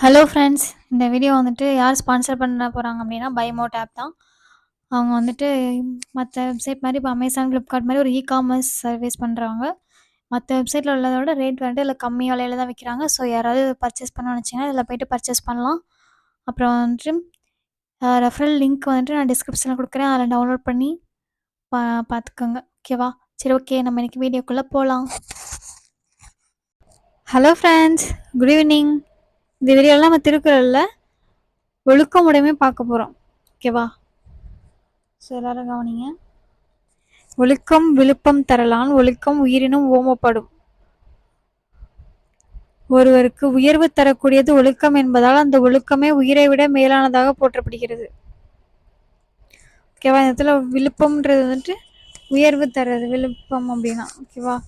Hello friends. இந்த video வந்துட்டு யார் ஸ்பான்சர் பண்ண போகிறாங்க அப்படின்னா பைமோட் ஆப் தான். அவங்க வந்துட்டு மற்ற வெப்சைட் மாதிரி இப்போ அமேசான், ஃப்ளிப்கார்ட் மாதிரி ஒரு காமர்ஸ் சர்வீஸ் பண்ணுறவங்க. மற்ற வெப்சைட்டில் உள்ளதை விட ரேட் வந்துட்டு இதில் கம்மி விலையில தான் விற்கிறாங்க. ஸோ யாராவது பர்ச்சேஸ் பண்ண நினச்சிங்கன்னா இதில் போய்ட்டு பர்ச்சேஸ் பண்ணலாம். அப்புறம் வந்துட்டு ரெஃபரல் லிங்க் வந்துட்டு நான் டிஸ்கிரிப்ஷனில் கொடுக்குறேன். அதில் டவுன்லோட் பண்ணி பார்த்துக்கோங்க. ஓகேவா? சரி, ஓகே, நம்ம இன்றைக்கி வீடியோக்குள்ளே போகலாம். Hello friends, good evening. இந்த வீடியோவில் நம்ம திருக்குறளில் ஒழுக்கம் உடைமை பார்க்க போகிறோம். ஓகேவா? ஸோ எல்லாரும் கவனிங்க. ஒழுக்கம் விழுப்பம் தரலான், ஒழுக்கம் உயிரினும் ஓமப்படும். ஒருவருக்கு உயர்வு தரக்கூடியது ஒழுக்கம் என்பதால் அந்த ஒழுக்கமே உயிரை விட மேலானதாக போற்றப்படுகிறது. ஓகேவா? இந்த இடத்துல விழுப்பம்ன்றது வந்துட்டு உயர்வு தர்றது, விழுப்பம் அப்படின்னா ஓகேவா,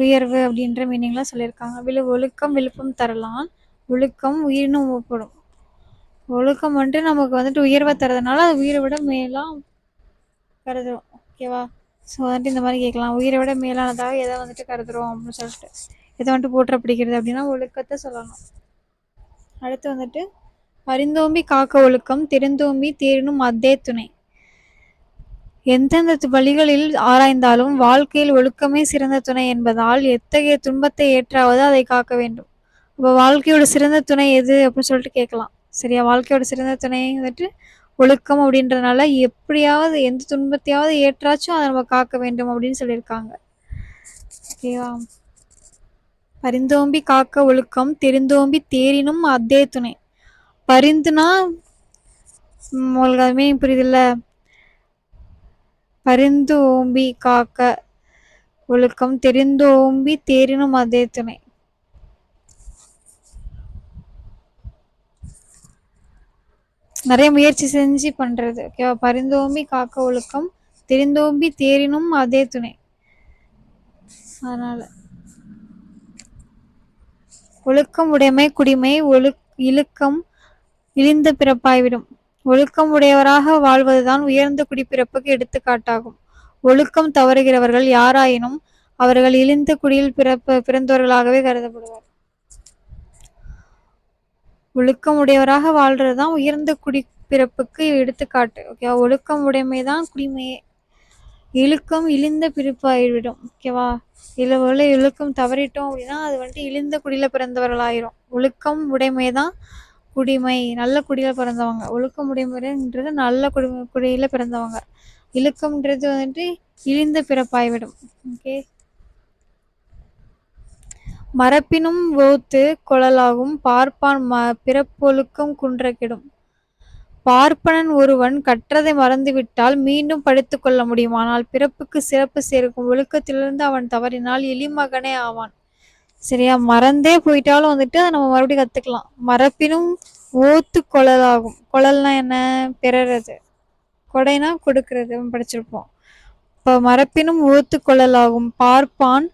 உயர்வு அப்படின்ற மீனிங்லாம் சொல்லியிருக்காங்க. ஒழுக்கம் விழுப்பம் தரலான், ஒழுக்கம் உயிரினும் ஓமப்படும். ஒழுக்கம் வந்துட்டு நமக்கு வந்துட்டு உயர்வை தரதுனால அது உயிரை விட மேலாம் கருதுறோம். ஓகேவா? ஸோ வந்துட்டு இந்த மாதிரி கேட்கலாம், உயிரை விட மேலானதாக எதை வந்துட்டு கருதுறோம் அப்படின்னு சொல்லிட்டு எதை வந்துட்டு போற்றப்படுகிறது அப்படின்னா ஒழுக்கத்தை சொல்லணும். அடுத்து வந்துட்டு அறிந்தோம்பி காக்க ஒழுக்கம், தெரிந்தோம்பி தேரினும் அத்தே துணை. எந்தெந்த வழிகளில் ஆராய்ந்தாலும் வாழ்க்கையில் ஒழுக்கமே சிறந்த துணை என்பதால் எத்தகைய துன்பத்தை ஏற்றாவது அதை காக்க வேண்டும். இப்போ வாழ்க்கையோட சிறந்த துணை எது அப்படின்னு சொல்லிட்டு கேட்கலாம். சரியா? வாழ்க்கையோட சிறந்த துணை வந்துட்டு ஒழுக்கம் அப்படின்றதுனால எப்படியாவது எந்த துன்பத்தையாவது ஏற்றாச்சும் அதை நம்ம காக்க வேண்டும் அப்படின்னு சொல்லியிருக்காங்க. ஓகேவா? பரிந்தோம்பி காக்க ஒழுக்கம், தெரிந்தோம்பி தேரினும் அத்தே துணை. பரிந்துனா உங்களுக்கு அதுமே புரியுதுல்ல. பரிந்து ஓம்பி காக்க ஒழுக்கம், தெரிந்தோம்பி தேரினும் அதே துணை. நிறைய முயற்சி செஞ்சு பண்றது. ஓகேவா? பரிந்தோம்பி காக்க ஒழுக்கம், தெரிந்தோம்பி தேரினும் அதே துணை. அதனால ஒழுக்கம் உடைமை குடிமை, இழுக்கம் இழிந்த பிறப்பாய்விடும். ஒழுக்கம் உடையவராக வாழ்வதுதான் உயர்ந்த குடிப்பிறப்புக்கு எடுத்துக்காட்டாகும். ஒழுக்கம் தவறுகிறவர்கள் யாராயினும் அவர்கள் இழிந்த குடியில் பிறந்தவர்களாகவே கருதப்படுவார். ஒழுக்கம் உடையவராக வாழ்றதுதான் உயர்ந்த குடிப்பிறப்புக்கு எடுத்துக்காட்டு. ஓகேவா? ஒழுக்கம் உடைமைதான் குடிமையே. இழுக்கம் இழிந்த பிறப்பாயிடும். ஓகேவா? இல்லை இழுக்கம் தவறிட்டோம் அப்படின்னா அது வந்துட்டு இழிந்த குடியில பிறந்தவர்களாயிரும். ஒழுக்கம் உடைமைதான் குடிமை, நல்ல குடியில பிறந்தவங்க. ஒழுக்கம் உடைமைன்றது நல்ல குடியில பிறந்தவங்க. இழுக்கம்ன்றது வந்துட்டு இழிந்த பிறப்பாய்விடும். ஓகே. மரப்பினும் ஓத்து கொழலாகும், பார்ப்பான் பிறப்பொழுக்கம் குன்ற கெடும். பார்ப்பனன் ஒருவன் கற்றதை மறந்துவிட்டால் மீண்டும் படித்து கொள்ள முடியும். ஆனால் பிறப்புக்கு சிறப்பு சேர்க்கும் ஒழுக்கத்திலிருந்து அவன் தவறினால் எளிமகனே ஆவான். சரியா? மறந்தே போயிட்டாலும் வந்துட்டு அதை நம்ம மறுபடியும் கத்துக்கலாம். மரப்பினும் ஓத்து கொழலாகும். கொழல்னா என்ன? பெறது. கொடைனா கொடுக்கறது படிச்சிருப்போம். இப்போ மரப்பினும் ஓத்து கொழலாகும், பார்ப்பான்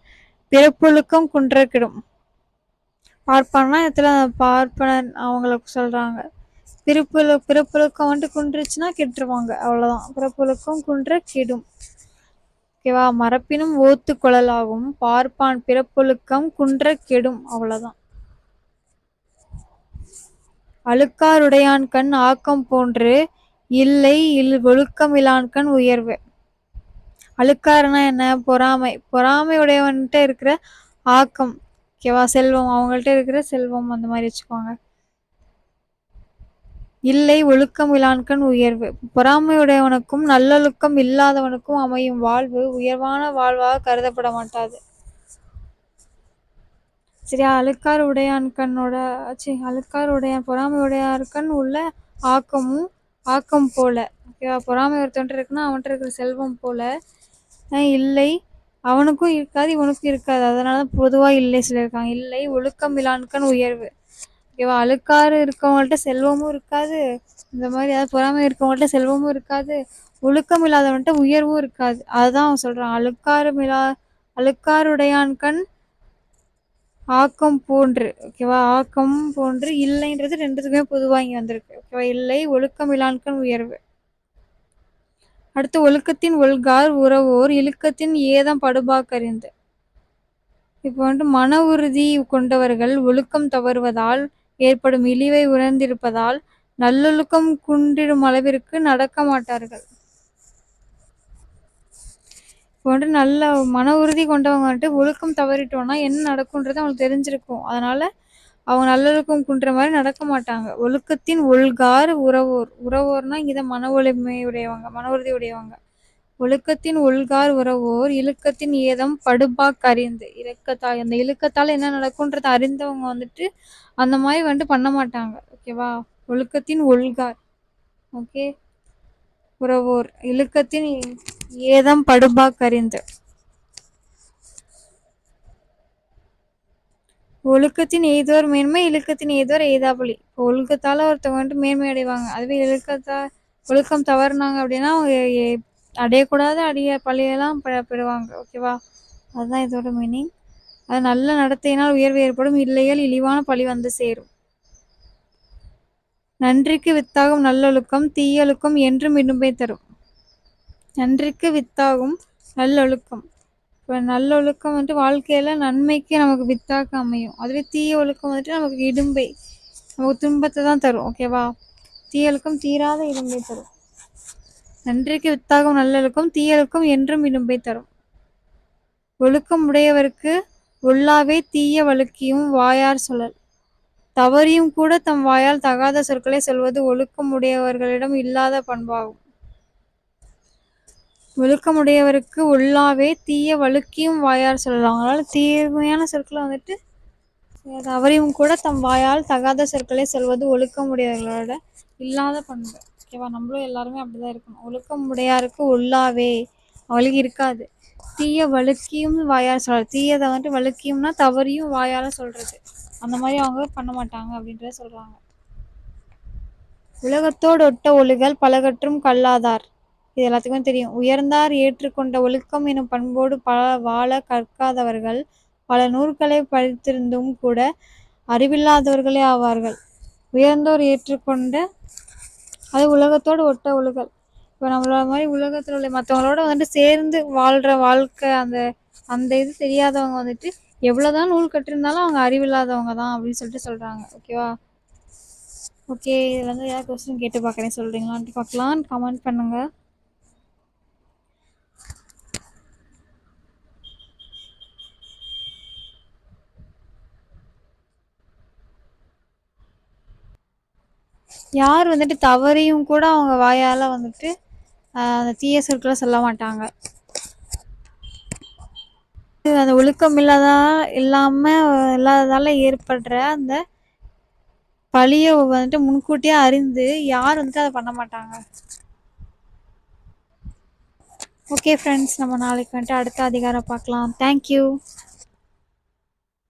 பிறப்பொழுக்கம் குன்ற கெடும். பார்ப்பான்னா இடத்துல பார்ப்பனன் அவங்களுக்கு சொல்றாங்க. பிறப்பொழுக்கம் வந்துட்டு குன்றுச்சுன்னா கெட்டுருவாங்க. அவ்வளவுதான். பிறப்பொழுக்கம் குன்ற கெடும். ஓகேவா? மரப்பினும் ஓத்து கொழலாகும், பார்ப்பான் பிறப்பொழுக்கம் குன்ற கெடும். அவ்வளவுதான். அழுக்காருடையான்கண் ஆக்கம் போன்று இல்லை ஒழுக்கமிலான்கண் உயர்வு. அழுக்காருனா என்ன? பொறாமை. பொறாமை உடையவன்கிட்ட இருக்கிற ஆக்கம். ஓகேவா? செல்வம், அவங்கள்ட்ட இருக்கிற செல்வம் அந்த மாதிரி வச்சுக்கோங்க. இல்லை ஒழுக்கம் இலான்கண் உயர்வு. பொறாமையுடையவனுக்கும் நல்லொழுக்கம் இல்லாதவனுக்கும் அமையும் வாழ்வு உயர்வான வாழ்வாக கருதப்பட மாட்டாது. சரியா? அழுக்கார் உடையான்கண்ணோட அழுக்கார் உடையான் பொறாமை உடையார்கண் உள்ள ஆக்கமும் ஆக்கம் போல. ஓகேவா? பொறாமை ஒருத்தவன்ட்டு இருக்குன்னா அவன்கிட்ட இருக்கிற செல்வம் போல இல்லை, அவனுக்கும் இருக்காது இவனுக்கும் இருக்காது. அதனாலதான் பொதுவா இல்லை சொல்லியிருக்காங்க. இல்லை ஒழுக்கம் இலான்கண் உயர்வு. ஓகேவா? அழுக்காறு இருக்கவங்கள்ட்ட செல்வமும் இருக்காது, இந்த மாதிரி ஏதாவது பொறாமை இருக்கவங்கள்ட்ட செல்வமும் இருக்காது, ஒழுக்கம் இல்லாதவன்ட்ட உயர்வும் இருக்காது. அதுதான் அவன் சொல்றான். அழுக்காருடையான்கண் ஆக்கம் போன்று. ஓகேவா? ஆக்கம் போன்று இல்லைன்றது ரெண்டுத்துக்குமே பொதுவாக இங்கே வந்திருக்கு. ஓகேவா? இல்லை ஒழுக்கம் இலான்கண் உயர்வு. அடுத்து ஒழுக்கத்தின் ஒல்கார் உறவோர் இழுக்கத்தின் ஏதம் படுபாக்கறிந்து. இப்போ வந்துட்டு மன உறுதி கொண்டவர்கள் ஒழுக்கம் தவறுவதால் ஏற்படும் இழிவை உணர்ந்திருப்பதால் நல்லொழுக்கம் குன்றிடும் அளவிற்கு நடக்க மாட்டார்கள். இப்போ வந்துட்டு நல்ல மன உறுதி கொண்டவங்க வந்துட்டு ஒழுக்கம் தவறிட்டோம்னா என்ன நடக்கும்ன்றது அவங்களுக்கு தெரிஞ்சிருக்கும். அதனால அவங்க நல்லொழுக்கம் குன்ற மாதிரி நடக்க மாட்டாங்க. ஒழுக்கத்தின் ஒல்கார் உறவோர். உறவோர்னா இங்கதான் மன வலிமை உடையவங்க, மன உறுதி உடையவங்க. ஒழுக்கத்தின் ஒல்கார் உறவோர் இழுக்கத்தின் ஏதம் படுபாக் அறிந்து. இலக்கத்தால் அந்த இழுக்கத்தால் என்ன நடக்கும்ன்றத அறிந்தவங்க வந்துட்டு அந்த மாதிரி வந்துட்டு பண்ண மாட்டாங்க. ஓகேவா? ஒழுக்கத்தின் ஒல்கார். ஓகே, உறவோர் இழுக்கத்தின் ஏதம் படுபாக் அறிந்து. ஒழுக்கத்தின் எய்தோர் மேன்மை, இழுக்கத்தின் எய்தோர் எய்தாபலி. இப்போ ஒழுக்கத்தால ஒருத்தவங்க வந்துட்டு மேன்மை அடைவாங்க. அதுவே ஒழுக்கம் தவறுனாங்க அப்படின்னா அவங்க அடையக்கூடாத பழியெல்லாம் பெறுவாங்க. ஓகேவா? அதுதான் இதோட மீனிங். அது நல்ல நடத்தையினால் உயர்வு ஏற்படும், இல்லையேல் இழிவான பழி வந்து சேரும். நன்றிக்கு வித்தாகும் நல்லொழுக்கம் தீயொழுக்கம் என்றும் இடும்பை தரும். நன்றிக்கு வித்தாகும் நல்லொழுக்கம். இப்போ நல்லொழுக்கம் வந்துட்டு வாழ்க்கையில நன்மைக்கு நமக்கு வித்தாக அமையும். அதுவே தீய ஒழுக்கம் வந்துட்டு நமக்கு இடும்பை, நமக்கு துன்பத்தை தான் தரும். ஓகேவா? தீய ஒழுக்கம் தீராத இடும்பை தரும். நன்றிக்கு வித்தாகும் நல்லொழுக்கம் தீயொழுக்கம் என்றும் இடும்பை தரும். ஒழுக்கம் உடையவருக்கு ஒல்லாவே தீய வழுக்கியும் வாயார் சொல்லல். தவறியும் கூட தம் வாயால் தகாத சொற்களை சொல்வது ஒழுக்கம் உடையவர்களிடம் இல்லாத பண்பாகும். ஒழுக்கமுடையவருக்கு ஒல்லாவே தீய வழுக்கியும் வாயார் சொல்லலாம். அவங்களால தீமையான சொற்களை வந்துட்டு தவறியும் கூட தம் வாயால் தகாத சொற்களை சொல்வது ஒழுக்கமுடையவர்களோட இல்லாத பண்பு. ஓகேவா? நம்மளும் எல்லாருமே அப்படிதான் இருக்கணும். ஒழுக்கம் உடையாருக்கு ஒல்லாவே அவளுக்கு இருக்காது. தீய வழுக்கியும் வாயால் சொல்றாரு. தீயதை வந்துட்டு வழுக்கியும்னா தவறியும் வாயால சொல்றது. அந்த மாதிரி அவங்க பண்ண மாட்டாங்க அப்படின்றத சொல்றாங்க. உலகத்தோடு ஒட்ட ஒழுகல் பலகற்றும் கல்லாதார். இது எல்லாத்துக்குமே தெரியும். உயர்ந்தார் ஏற்றுக்கொண்ட ஒழுக்கம் எனும் பண்போடு வாழ கற்காதவர்கள் பல நூல்களை படித்திருந்தும் கூட அறிவில்லாதவர்களே ஆவார்கள். உயர்ந்தோர் ஏற்றுக்கொண்ட அது உலகத்தோடு ஒட்ட ஒழுகல். இப்போ நம்மளோட மாதிரி உலகத்தில் உள்ள மற்றவங்களோட வந்துட்டு சேர்ந்து வாழ்கிற வாழ்க்கை அந்த அந்த இது தெரியாதவங்க வந்துட்டு எவ்வளோதான் நூல் கட்டிருந்தாலும் அவங்க அறிவில்லாதவங்க தான் அப்படின்னு சொல்லிட்டு சொல்கிறாங்க. ஓகேவா? ஓகே, இதில் வந்து ஏதாவது கொஸ்டின் கேட்டு பார்க்குறேன், சொல்கிறீங்களான்ட்டு பார்க்கலாம். கமெண்ட் பண்ணுங்கள். யார் வந்துட்டு தவறியும் கூட அவங்க வாயால் வந்துட்டு அந்த தீய சொற்களை சொல்ல மாட்டாங்க. அந்த ஒழுக்கம் இல்லாததால ஏற்படுற அந்த பழியை வந்துட்டு முன்கூட்டியே அறிந்து யார் வந்துட்டு அதை பண்ண மாட்டாங்க. ஓகே ஃப்ரெண்ட்ஸ், நம்ம நாளைக்கு வந்துட்டு அடுத்த அதிகாரம் பார்க்கலாம். தேங்க்யூ.